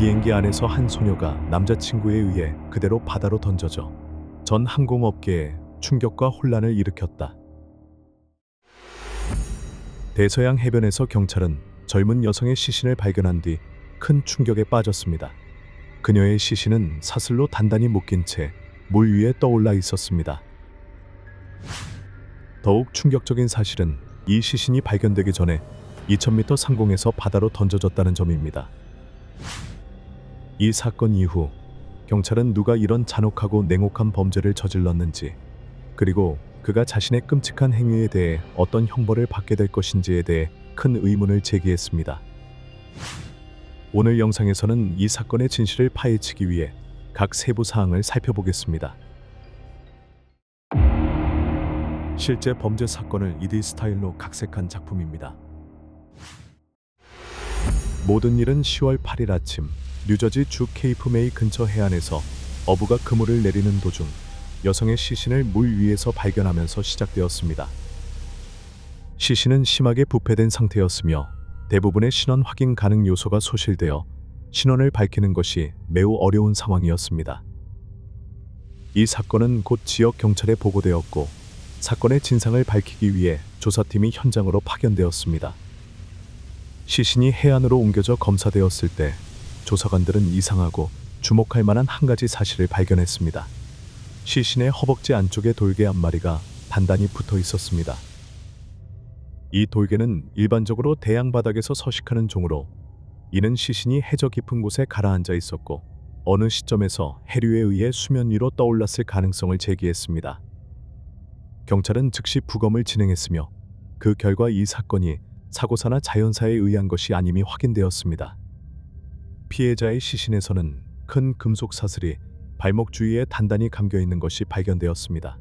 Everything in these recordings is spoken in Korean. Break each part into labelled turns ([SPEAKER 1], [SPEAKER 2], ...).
[SPEAKER 1] 비행기 안에서 한 소녀가 남자친구에 의해 그대로 바다로 던져져 전 항공업계에 충격과 혼란을 일으켰다. 대서양 해변에서 경찰은 젊은 여성의 시신을 발견한 뒤 큰 충격에 빠졌습니다. 그녀의 시신은 사슬로 단단히 묶인 채 물 위에 떠올라 있었습니다. 더욱 충격적인 사실은 이 시신이 발견되기 전에 2000m 상공에서 바다로 던져졌다는 점입니다. 이 사건 이후 경찰은 누가 이런 잔혹하고 냉혹한 범죄를 저질렀는지, 그리고 그가 자신의 끔찍한 행위에 대해 어떤 형벌을 받게 될 것인지에 대해 큰 의문을 제기했습니다. 오늘 영상에서는 이 사건의 진실을 파헤치기 위해 각 세부 사항을 살펴보겠습니다. 실제 범죄 사건을 2D 스타일로 각색한 작품입니다. 모든 일은 10월 8일 아침 뉴저지 주 케이프 메이 근처 해안에서 어부가 그물을 내리는 도중 여성의 시신을 물 위에서 발견하면서 시작되었습니다. 시신은 심하게 부패된 상태였으며 대부분의 신원 확인 가능 요소가 소실되어 신원을 밝히는 것이 매우 어려운 상황이었습니다. 이 사건은 곧 지역 경찰에 보고되었고 사건의 진상을 밝히기 위해 조사팀이 현장으로 파견되었습니다. 시신이 해안으로 옮겨져 검사되었을 때 조사관들은 이상하고 주목할 만한 한 가지 사실을 발견했습니다. 시신의 허벅지 안쪽에 돌개 한 마리가 단단히 붙어 있었습니다. 이 돌개는 일반적으로 대양 바닥에서 서식하는 종으로 이는 시신이 해저 깊은 곳에 가라앉아 있었고 어느 시점에서 해류에 의해 수면 위로 떠올랐을 가능성을 제기했습니다. 경찰은 즉시 부검을 진행했으며 그 결과 이 사건이 사고사나 자연사에 의한 것이 아님이 확인되었습니다. 피해자의 시신에서는 큰 금속 사슬이 발목 주위에 단단히 감겨 있는 것이 발견되었습니다.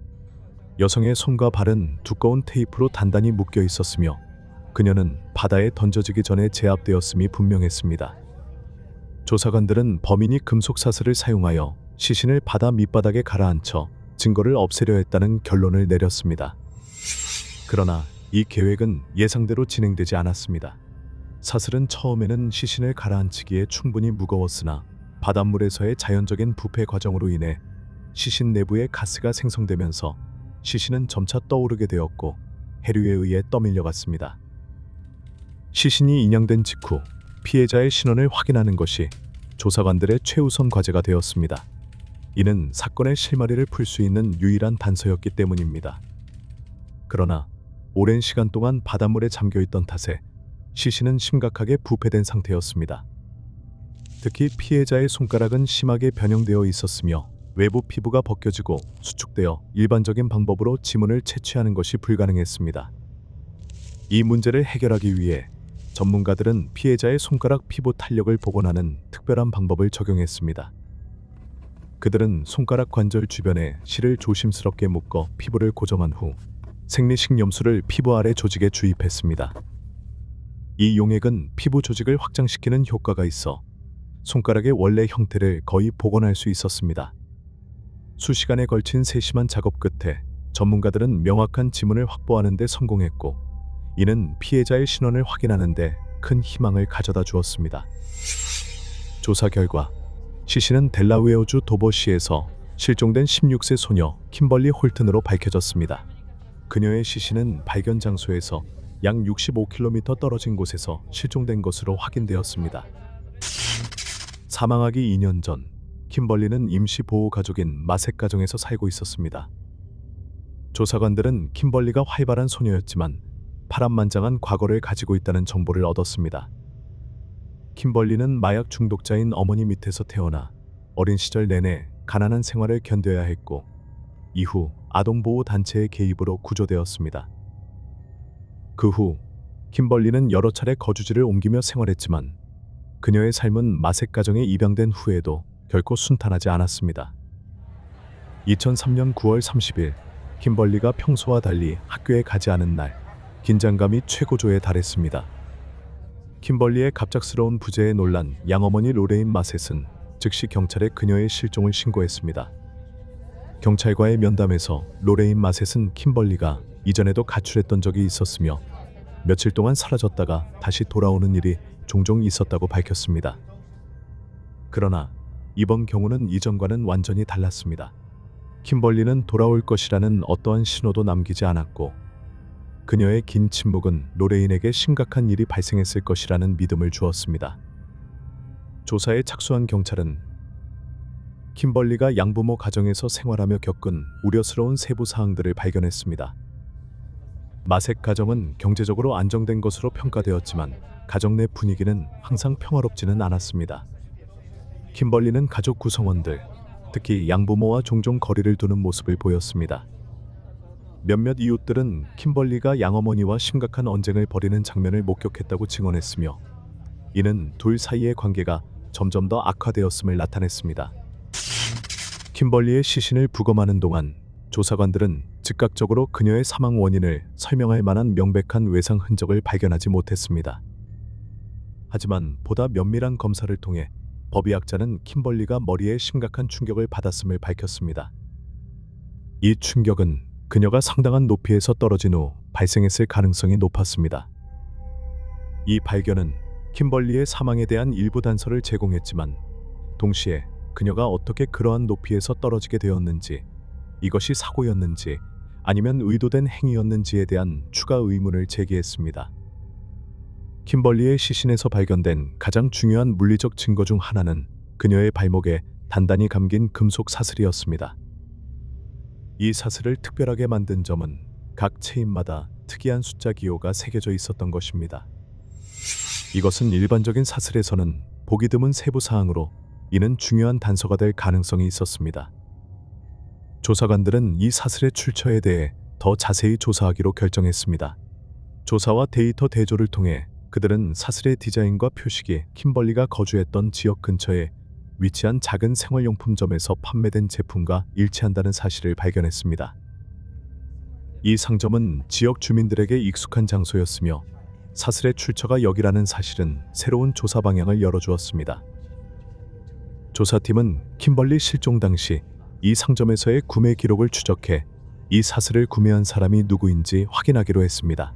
[SPEAKER 1] 여성의 손과 발은 두꺼운 테이프로 단단히 묶여 있었으며 그녀는 바다에 던져지기 전에 제압되었음이 분명했습니다. 조사관들은 범인이 금속 사슬을 사용하여 시신을 바다 밑바닥에 가라앉혀 증거를 없애려 했다는 결론을 내렸습니다. 그러나 이 계획은 예상대로 진행되지 않았습니다. 사슬은 처음에는 시신을 가라앉히기에 충분히 무거웠으나 바닷물에서의 자연적인 부패 과정으로 인해 시신 내부에 가스가 생성되면서 시신은 점차 떠오르게 되었고 해류에 의해 떠밀려갔습니다. 시신이 인양된 직후 피해자의 신원을 확인하는 것이 조사관들의 최우선 과제가 되었습니다. 이는 사건의 실마리를 풀 수 있는 유일한 단서였기 때문입니다. 그러나 오랜 시간 동안 바닷물에 잠겨있던 탓에 시신은 심각하게 부패된 상태였습니다. 특히 피해자의 손가락은 심하게 변형되어 있었으며 외부 피부가 벗겨지고 수축되어 일반적인 방법으로 지문을 채취하는 것이 불가능했습니다. 이 문제를 해결하기 위해 전문가들은 피해자의 손가락 피부 탄력을 복원하는 특별한 방법을 적용했습니다. 그들은 손가락 관절 주변에 실을 조심스럽게 묶어 피부를 고정한 후 생리식염수를 피부 아래 조직에 주입했습니다. 이 용액은 피부 조직을 확장시키는 효과가 있어 손가락의 원래 형태를 거의 복원할 수 있었습니다. 수시간에 걸친 세심한 작업 끝에 전문가들은 명확한 지문을 확보하는 데 성공했고 이는 피해자의 신원을 확인하는 데 큰 희망을 가져다 주었습니다. 조사 결과 시신은 델라웨어주 도버시에서 실종된 16세 소녀 킴벌리 홀튼으로 밝혀졌습니다. 그녀의 시신은 발견 장소에서 약 65km 떨어진 곳에서 실종된 것으로 확인되었습니다. 사망하기 2년 전 킴벌리는 임시 보호 가족인 마색 가정에서 살고 있었습니다. 조사관들은 킴벌리가 활발한 소녀였지만 파란만장한 과거를 가지고 있다는 정보를 얻었습니다. 킴벌리는 마약 중독자인 어머니 밑에서 태어나 어린 시절 내내 가난한 생활을 견뎌야 했고 이후 아동보호단체의 개입으로 구조되었습니다. 그 후 킴벌리는 여러 차례 거주지를 옮기며 생활했지만 그녀의 삶은 마색 가정에 입양된 후에도 결코 순탄하지 않았습니다. 2003년 9월 30일 킴벌리가 평소와 달리 학교에 가지 않은 날 긴장감이 최고조에 달했습니다. 킴벌리의 갑작스러운 부재에 놀란 양어머니 로레인 마셋은 즉시 경찰에 그녀의 실종을 신고했습니다. 경찰과의 면담에서 로레인 마셋은 킴벌리가 이전에도 가출했던 적이 있었으며 며칠 동안 사라졌다가 다시 돌아오는 일이 종종 있었다고 밝혔습니다. 그러나 이번 경우는 이전과는 완전히 달랐습니다. 킴벌리는 돌아올 것이라는 어떠한 신호도 남기지 않았고 그녀의 긴 침묵은 로레인에게 심각한 일이 발생했을 것이라는 믿음을 주었습니다. 조사에 착수한 경찰은 킴벌리가 양부모 가정에서 생활하며 겪은 우려스러운 세부 사항들을 발견했습니다. 마색 가정은 경제적으로 안정된 것으로 평가되었지만 가정 내 분위기는 항상 평화롭지는 않았습니다. 킴벌리는 가족 구성원들, 특히 양부모와 종종 거리를 두는 모습을 보였습니다. 몇몇 이웃들은 킴벌리가 양어머니와 심각한 언쟁을 벌이는 장면을 목격했다고 증언했으며 이는 둘 사이의 관계가 점점 더 악화되었음을 나타냈습니다. 킴벌리의 시신을 부검하는 동안 조사관들은 즉각적으로 그녀의 사망 원인을 설명할 만한 명백한 외상 흔적을 발견하지 못했습니다. 하지만 보다 면밀한 검사를 통해 법의학자는 킴벌리가 머리에 심각한 충격을 받았음을 밝혔습니다. 이 충격은 그녀가 상당한 높이에서 떨어진 후 발생했을 가능성이 높았습니다. 이 발견은 킴벌리의 사망에 대한 일부 단서를 제공했지만 동시에 그녀가 어떻게 그러한 높이에서 떨어지게 되었는지, 이것이 사고였는지 아니면 의도된 행위였는지에 대한 추가 의문을 제기했습니다. 킴벌리의 시신에서 발견된 가장 중요한 물리적 증거 중 하나는 그녀의 발목에 단단히 감긴 금속 사슬이었습니다. 이 사슬을 특별하게 만든 점은 각 체인마다 특이한 숫자 기호가 새겨져 있었던 것입니다. 이것은 일반적인 사슬에서는 보기 드문 세부 사항으로 이는 중요한 단서가 될 가능성이 있었습니다. 조사관들은 이 사슬의 출처에 대해 더 자세히 조사하기로 결정했습니다. 조사와 데이터 대조를 통해 그들은 사슬의 디자인과 표식이 킴벌리가 거주했던 지역 근처에 위치한 작은 생활용품점에서 판매된 제품과 일치한다는 사실을 발견했습니다. 이 상점은 지역 주민들에게 익숙한 장소였으며 사슬의 출처가 여기라는 사실은 새로운 조사 방향을 열어주었습니다. 조사팀은 킴벌리 실종 당시 이 상점에서의 구매 기록을 추적해 이 사슬을 구매한 사람이 누구인지 확인하기로 했습니다.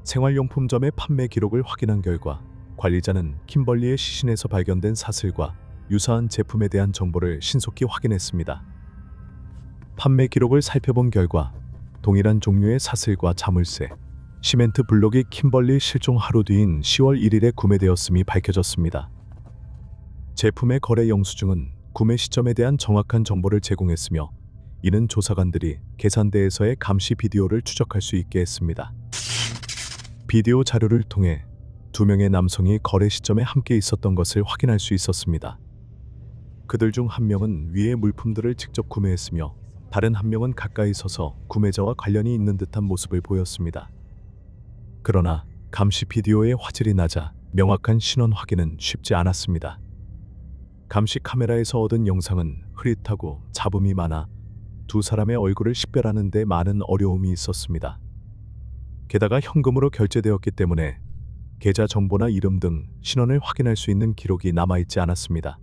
[SPEAKER 1] 생활용품점의 판매 기록을 확인한 결과 관리자는 킴벌리의 시신에서 발견된 사슬과 유사한 제품에 대한 정보를 신속히 확인했습니다. 판매 기록을 살펴본 결과 동일한 종류의 사슬과 자물쇠, 시멘트 블록이 킴벌리 실종 하루 뒤인 10월 1일에 구매되었음이 밝혀졌습니다. 제품의 거래 영수증은 구매 시점에 대한 정확한 정보를 제공했으며 이는 조사관들이 계산대에서의 감시 비디오를 추적할 수 있게 했습니다. 비디오 자료를 통해 두 명의 남성이 거래 시점에 함께 있었던 것을 확인할 수 있었습니다. 그들 중 한 명은 위의 물품들을 직접 구매했으며 다른 한 명은 가까이 서서 구매자와 관련이 있는 듯한 모습을 보였습니다. 그러나 감시 비디오의 화질이 낮아 명확한 신원 확인은 쉽지 않았습니다. 감시 카메라에서 얻은 영상은 흐릿하고 잡음이 많아 두 사람의 얼굴을 식별하는 데 많은 어려움이 있었습니다. 게다가 현금으로 결제되었기 때문에 계좌 정보나 이름 등 신원을 확인할 수 있는 기록이 남아있지 않았습니다.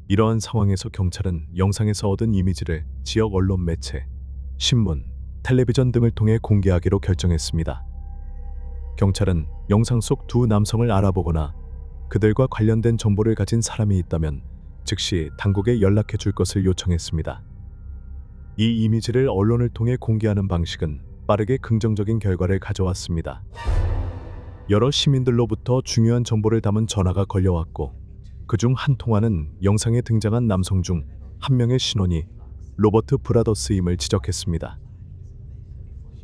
[SPEAKER 1] 이러한 상황에서 경찰은 영상에서 얻은 이미지를 지역 언론 매체, 신문, 텔레비전 등을 통해 공개하기로 결정했습니다. 경찰은 영상 속 두 남성을 알아보거나 그들과 관련된 정보를 가진 사람이 있다면 즉시 당국에 연락해 줄 것을 요청했습니다. 이 이미지를 언론을 통해 공개하는 방식은 빠르게 긍정적인 결과를 가져왔습니다. 여러 시민들로부터 중요한 정보를 담은 전화가 걸려왔고 그중 한 통화는 영상에 등장한 남성 중 한 명의 신원이 로버트 브라더스임을 지적했습니다.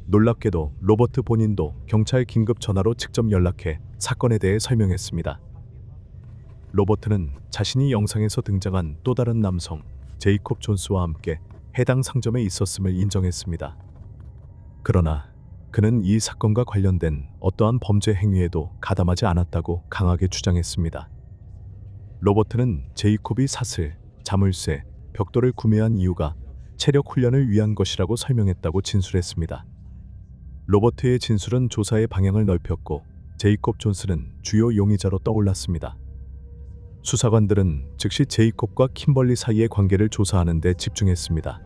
[SPEAKER 1] 놀랍게도 로버트 본인도 경찰 긴급 전화로 직접 연락해 사건에 대해 설명했습니다. 로버트는 자신이 영상에서 등장한 또 다른 남성 제이콥 존스와 함께 해당 상점에 있었음을 인정했습니다. 그러나 그는 이 사건과 관련된 어떠한 범죄 행위에도 가담하지 않았다고 강하게 주장했습니다. 로버트는 제이콥이 사슬, 자물쇠, 벽돌을 구매한 이유가 체력 훈련을 위한 것이라고 설명했다고 진술했습니다. 로버트의 진술은 조사의 방향을 넓혔고 제이콥 존스는 주요 용의자로 떠올랐습니다. 수사관들은 즉시 제이콥과 킴벌리 사이의 관계를 조사하는 데 집중했습니다.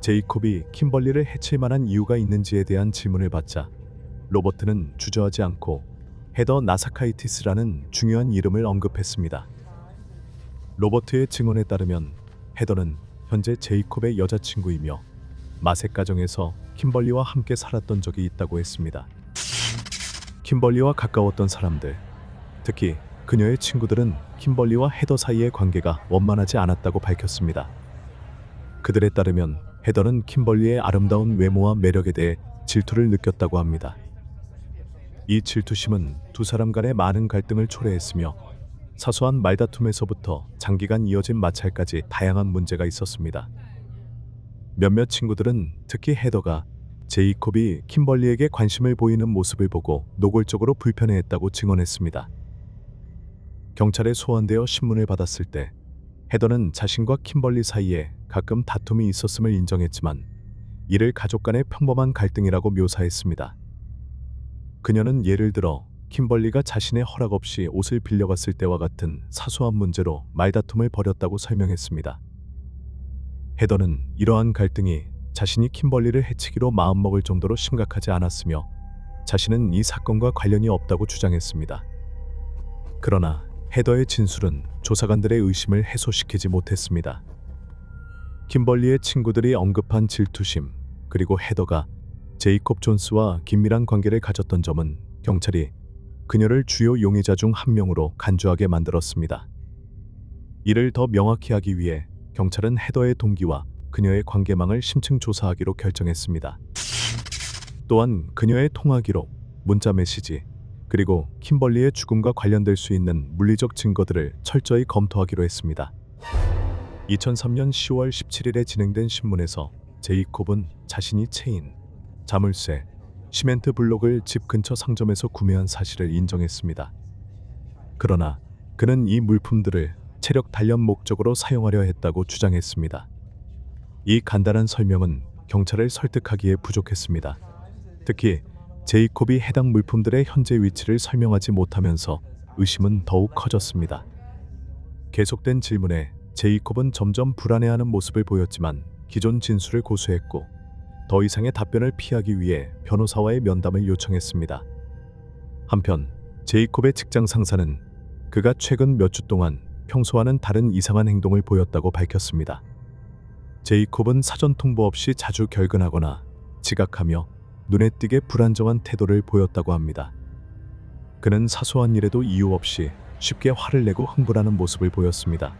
[SPEAKER 1] 제이콥이 킴벌리를 해칠 만한 이유가 있는지에 대한 질문을 받자 로버트는 주저하지 않고 헤더 나사카이티스라는 중요한 이름을 언급했습니다. 로버트의 증언에 따르면 헤더는 현재 제이콥의 여자친구이며 마색 가정에서 킴벌리와 함께 살았던 적이 있다고 했습니다. 킴벌리와 가까웠던 사람들, 특히 그녀의 친구들은 킴벌리와 헤더 사이의 관계가 원만하지 않았다고 밝혔습니다. 그들에 따르면 헤더는 킴벌리의 아름다운 외모와 매력에 대해 질투를 느꼈다고 합니다. 이 질투심은 두 사람 간의 많은 갈등을 초래했으며 사소한 말다툼에서부터 장기간 이어진 마찰까지 다양한 문제가 있었습니다. 몇몇 친구들은 특히 헤더가 제이콥이 킴벌리에게 관심을 보이는 모습을 보고 노골적으로 불편해했다고 증언했습니다. 경찰에 소환되어 신문을 받았을 때 헤더는 자신과 킴벌리 사이에 가끔 다툼이 있었음을 인정했지만 이를 가족 간의 평범한 갈등이라고 묘사했습니다. 그녀는 예를 들어 킴벌리가 자신의 허락 없이 옷을 빌려갔을 때와 같은 사소한 문제로 말다툼을 벌였다고 설명했습니다. 헤더는 이러한 갈등이 자신이 킴벌리를 해치기로 마음먹을 정도로 심각하지 않았으며 자신은 이 사건과 관련이 없다고 주장했습니다. 그러나 헤더의 진술은 조사관들의 의심을 해소시키지 못했습니다. 킴벌리의 친구들이 언급한 질투심, 그리고 헤더가 제이콥 존스와 긴밀한 관계를 가졌던 점은 경찰이 그녀를 주요 용의자 중 한 명으로 간주하게 만들었습니다. 이를 더 명확히 하기 위해 경찰은 헤더의 동기와 그녀의 관계망을 심층 조사하기로 결정했습니다. 또한 그녀의 통화 기록, 문자 메시지, 그리고 킴벌리의 죽음과 관련될 수 있는 물리적 증거들을 철저히 검토하기로 했습니다. 2003년 10월 17일에 진행된 신문에서 제이콥은 자신이 체인, 자물쇠, 시멘트 블록을 집 근처 상점에서 구매한 사실을 인정했습니다. 그러나 그는 이 물품들을 체력 단련 목적으로 사용하려 했다고 주장했습니다. 이 간단한 설명은 경찰을 설득하기에 부족했습니다. 특히 제이콥이 해당 물품들의 현재 위치를 설명하지 못하면서 의심은 더욱 커졌습니다. 계속된 질문에 제이콥은 점점 불안해하는 모습을 보였지만 기존 진술을 고수했고 더 이상의 답변을 피하기 위해 변호사와의 면담을 요청했습니다. 한편 제이콥의 직장 상사는 그가 최근 몇 주 동안 평소와는 다른 이상한 행동을 보였다고 밝혔습니다. 제이콥은 사전 통보 없이 자주 결근하거나 지각하며 눈에 띄게 불안정한 태도를 보였다고 합니다. 그는 사소한 일에도 이유 없이 쉽게 화를 내고 흥분하는 모습을 보였습니다.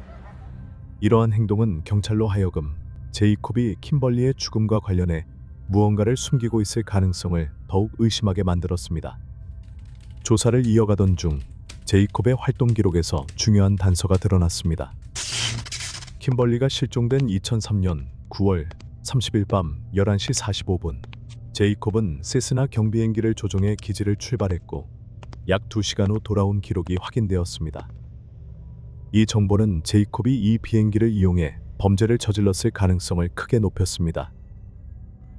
[SPEAKER 1] 이러한 행동은 경찰로 하여금 제이콥이 킴벌리의 죽음과 관련해 무언가를 숨기고 있을 가능성을 더욱 의심하게 만들었습니다. 조사를 이어가던 중 제이콥의 활동 기록에서 중요한 단서가 드러났습니다. 킴벌리가 실종된 2003년 9월 30일 밤 11시 45분 제이콥은 세스나 경비행기를 조종해 기지를 출발했고 약 2시간 후 돌아온 기록이 확인되었습니다. 이 정보는 제이콥이 이 비행기를 이용해 범죄를 저질렀을 가능성을 크게 높였습니다.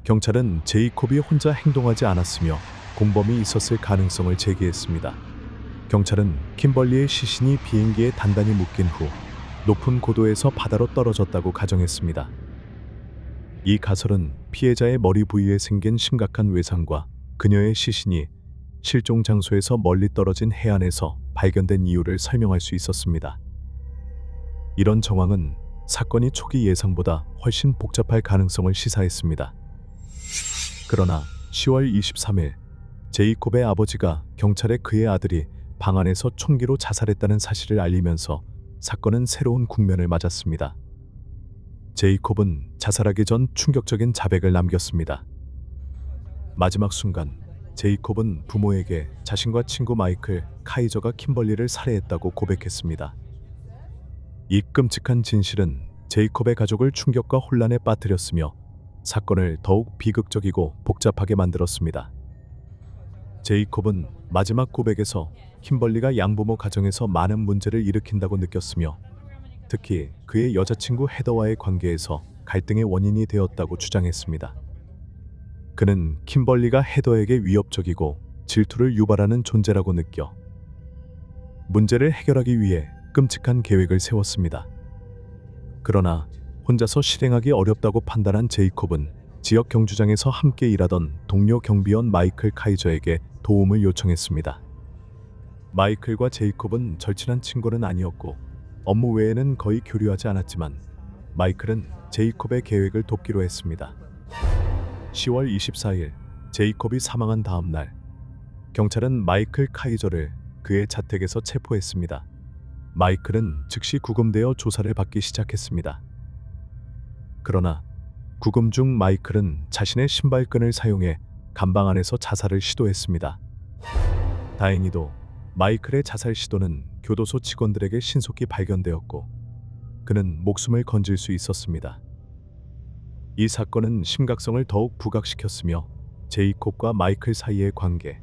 [SPEAKER 1] 경찰은 제이콥이 혼자 행동하지 않았으며 공범이 있었을 가능성을 제기했습니다. 경찰은 킴벌리의 시신이 비행기에 단단히 묶인 후 높은 고도에서 바다로 떨어졌다고 가정했습니다. 이 가설은 피해자의 머리 부위에 생긴 심각한 외상과 그녀의 시신이 실종 장소에서 멀리 떨어진 해안에서 발견된 이유를 설명할 수 있었습니다. 이런 정황은 사건이 초기 예상보다 훨씬 복잡할 가능성을 시사했습니다. 그러나 10월 23일 제이콥의 아버지가 경찰에 그의 아들이 방 안에서 총기로 자살했다는 사실을 알리면서 사건은 새로운 국면을 맞았습니다. 제이콥은 자살하기 전 충격적인 자백을 남겼습니다. 마지막 순간 제이콥은 부모에게 자신과 친구 마이클 카이저가 킴벌리를 살해했다고 고백했습니다. 이 끔찍한 진실은 제이콥의 가족을 충격과 혼란에 빠뜨렸으며 사건을 더욱 비극적이고 복잡하게 만들었습니다. 제이콥은 마지막 고백에서 킴벌리가 양부모 가정에서 많은 문제를 일으킨다고 느꼈으며 특히 그의 여자친구 헤더와의 관계에서 갈등의 원인이 되었다고 주장했습니다. 그는 킴벌리가 헤더에게 위협적이고 질투를 유발하는 존재라고 느껴 문제를 해결하기 위해 끔찍한 계획을 세웠습니다. 그러나 혼자서 실행하기 어렵다고 판단한 제이콥은 지역 경주장에서 함께 일하던 동료 경비원 마이클 카이저에게 도움을 요청했습니다. 마이클과 제이콥은 절친한 친구는 아니었고 업무 외에는 거의 교류하지 않았지만 마이클은 제이콥의 계획을 돕기로 했습니다. 10월 24일 제이콥이 사망한 다음 날 경찰은 마이클 카이저를 그의 자택에서 체포했습니다. 마이클은 즉시 구금되어 조사를 받기 시작했습니다. 그러나 구금 중 마이클은 자신의 신발끈을 사용해 감방 안에서 자살을 시도했습니다. 다행히도 마이클의 자살 시도는 교도소 직원들에게 신속히 발견되었고 그는 목숨을 건질 수 있었습니다. 이 사건은 심각성을 더욱 부각시켰으며 제이콥과 마이클 사이의 관계,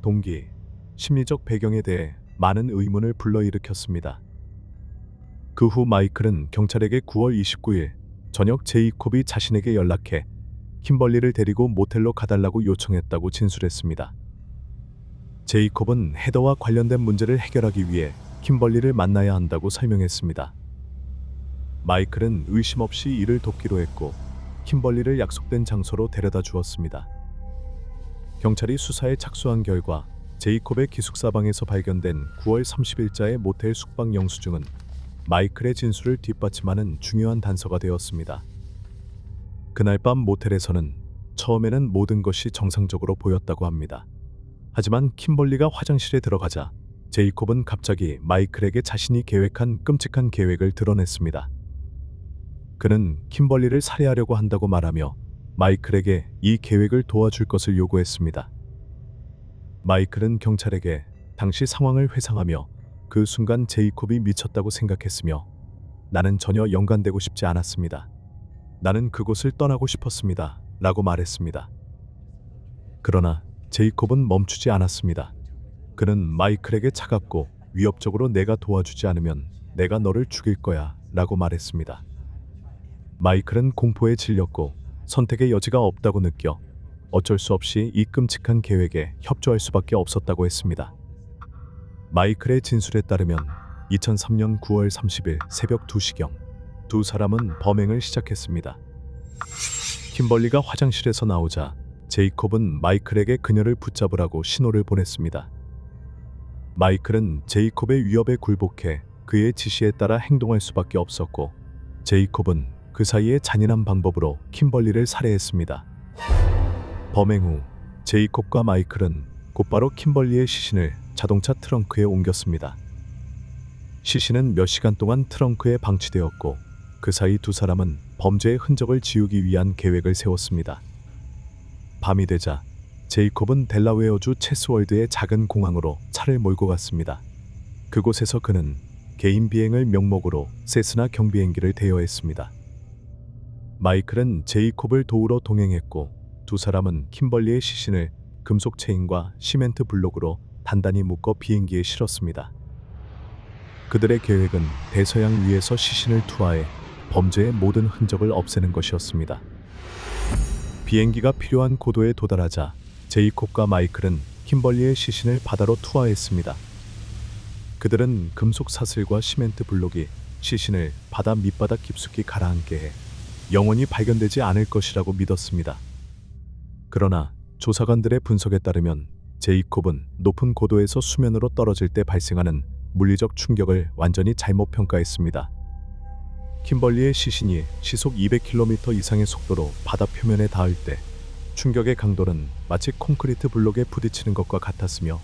[SPEAKER 1] 동기, 심리적 배경에 대해 많은 의문을 불러일으켰습니다. 그 후 마이클은 경찰에게 9월 29일 저녁 제이콥이 자신에게 연락해 킴벌리를 데리고 모텔로 가달라고 요청했다고 진술했습니다. 제이콥은 헤더와 관련된 문제를 해결하기 위해 킴벌리를 만나야 한다고 설명했습니다. 마이클은 의심 없이 이를 돕기로 했고 킴벌리를 약속된 장소로 데려다 주었습니다. 경찰이 수사에 착수한 결과 제이콥의 기숙사 방에서 발견된 9월 30일자의 모텔 숙박 영수증은 마이클의 진술을 뒷받침하는 중요한 단서가 되었습니다. 그날 밤 모텔에서는 처음에는 모든 것이 정상적으로 보였다고 합니다. 하지만 킴벌리가 화장실에 들어가자 제이콥은 갑자기 마이클에게 자신이 계획한 끔찍한 계획을 드러냈습니다. 그는 킴벌리를 살해하려고 한다고 말하며 마이클에게 이 계획을 도와줄 것을 요구했습니다. 마이클은 경찰에게 당시 상황을 회상하며 그 순간 제이콥이 미쳤다고 생각했으며 나는 전혀 연관되고 싶지 않았습니다. 나는 그곳을 떠나고 싶었습니다. 라고 말했습니다. 그러나 제이콥은 멈추지 않았습니다. 그는 마이클에게 차갑고 위협적으로 내가 도와주지 않으면 내가 너를 죽일 거야 라고 말했습니다. 마이클은 공포에 질렸고 선택의 여지가 없다고 느껴 어쩔 수 없이 이 끔찍한 계획에 협조할 수밖에 없었다고 했습니다. 마이클의 진술에 따르면 2003년 9월 30일 새벽 2시경 두 사람은 범행을 시작했습니다. 킴벌리가 화장실에서 나오자 제이콥은 마이클에게 그녀를 붙잡으라고 신호를 보냈습니다. 마이클은 제이콥의 위협에 굴복해 그의 지시에 따라 행동할 수밖에 없었고 제이콥은 그 사이에 잔인한 방법으로 킴벌리를 살해했습니다. 범행 후 제이콥과 마이클은 곧바로 킴벌리의 시신을 자동차 트렁크에 옮겼습니다. 시신은 몇 시간 동안 트렁크에 방치되었고 그 사이 두 사람은 범죄의 흔적을 지우기 위한 계획을 세웠습니다. 밤이 되자 제이콥은 델라웨어주 체스월드의 작은 공항으로 차를 몰고 갔습니다. 그곳에서 그는 개인 비행을 명목으로 세스나 경비행기를 대여했습니다. 마이클은 제이콥을 도우러 동행했고 두 사람은 킴벌리의 시신을 금속 체인과 시멘트 블록으로 단단히 묶어 비행기에 실었습니다. 그들의 계획은 대서양 위에서 시신을 투하해 범죄의 모든 흔적을 없애는 것이었습니다. 비행기가 필요한 고도에 도달하자 제이콥과 마이클은 킴벌리의 시신을 바다로 투하했습니다. 그들은 금속 사슬과 시멘트 블록이 시신을 바다 밑바닥 깊숙이 가라앉게 해 영원히 발견되지 않을 것이라고 믿었습니다. 그러나 조사관들의 분석에 따르면 제이콥은 높은 고도에서 수면으로 떨어질 때 발생하는 물리적 충격을 완전히 잘못 평가했습니다. 킴벌리의 시신이 시속 200km 이상의 속도로 바다 표면에 닿을 때 충격의 강도는 마치 콘크리트 블록에 부딪히는 것과 같았으며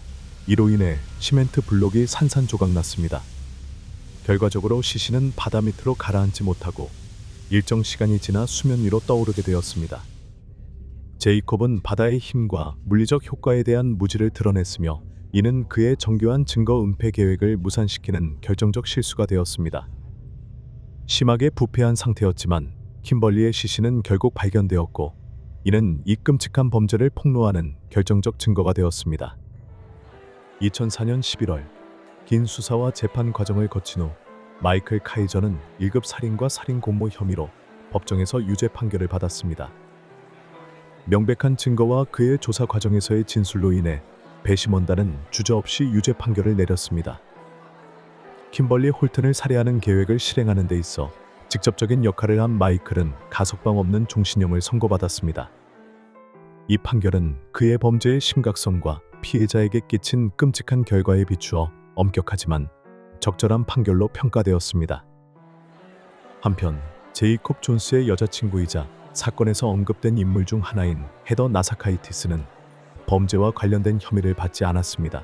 [SPEAKER 1] 이로 인해 시멘트 블록이 산산조각 났습니다. 결과적으로 시신은 바다 밑으로 가라앉지 못하고 일정 시간이 지나 수면 위로 떠오르게 되었습니다. 제이콥은 바다의 힘과 물리적 효과에 대한 무지를 드러냈으며 이는 그의 정교한 증거 은폐 계획을 무산시키는 결정적 실수가 되었습니다. 심하게 부패한 상태였지만 킴벌리의 시신은 결국 발견되었고 이는 이 끔찍한 범죄를 폭로하는 결정적 증거가 되었습니다. 2004년 11월 긴 수사와 재판 과정을 거친 후 마이클 카이저는 1급 살인과 살인 공모 혐의로 법정에서 유죄 판결을 받았습니다. 명백한 증거와 그의 조사 과정에서의 진술로 인해 배심원단은 주저없이 유죄 판결을 내렸습니다. 킴벌리 홀튼을 살해하는 계획을 실행하는 데 있어 직접적인 역할을 한 마이클은 가석방 없는 종신형을 선고받았습니다. 이 판결은 그의 범죄의 심각성과 피해자에게 끼친 끔찍한 결과에 비추어 엄격하지만 적절한 판결로 평가되었습니다. 한편 제이콥 존스의 여자친구이자 사건에서 언급된 인물 중 하나인 헤더 나사카이티스는 범죄와 관련된 혐의를 받지 않았습니다.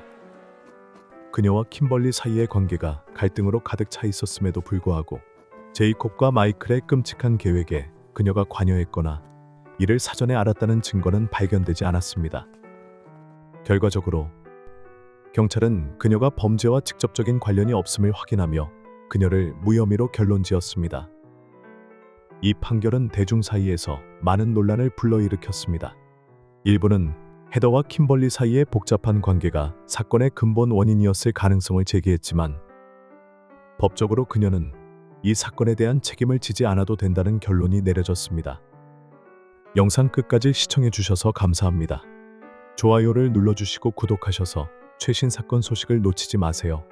[SPEAKER 1] 그녀와 킴벌리 사이의 관계가 갈등으로 가득 차 있었음에도 불구하고 제이콥과 마이클의 끔찍한 계획에 그녀가 관여했거나 이를 사전에 알았다는 증거는 발견되지 않았습니다. 결과적으로 경찰은 그녀가 범죄와 직접적인 관련이 없음을 확인하며 그녀를 무혐의로 결론지었습니다. 이 판결은 대중 사이에서 많은 논란을 불러일으켰습니다. 일부는 헤더와 킴벌리 사이의 복잡한 관계가 사건의 근본 원인이었을 가능성을 제기했지만 법적으로 그녀는 이 사건에 대한 책임을 지지 않아도 된다는 결론이 내려졌습니다. 영상 끝까지 시청해 주셔서 감사합니다. 좋아요를 눌러주시고 구독하셔서 최신 사건 소식을 놓치지 마세요.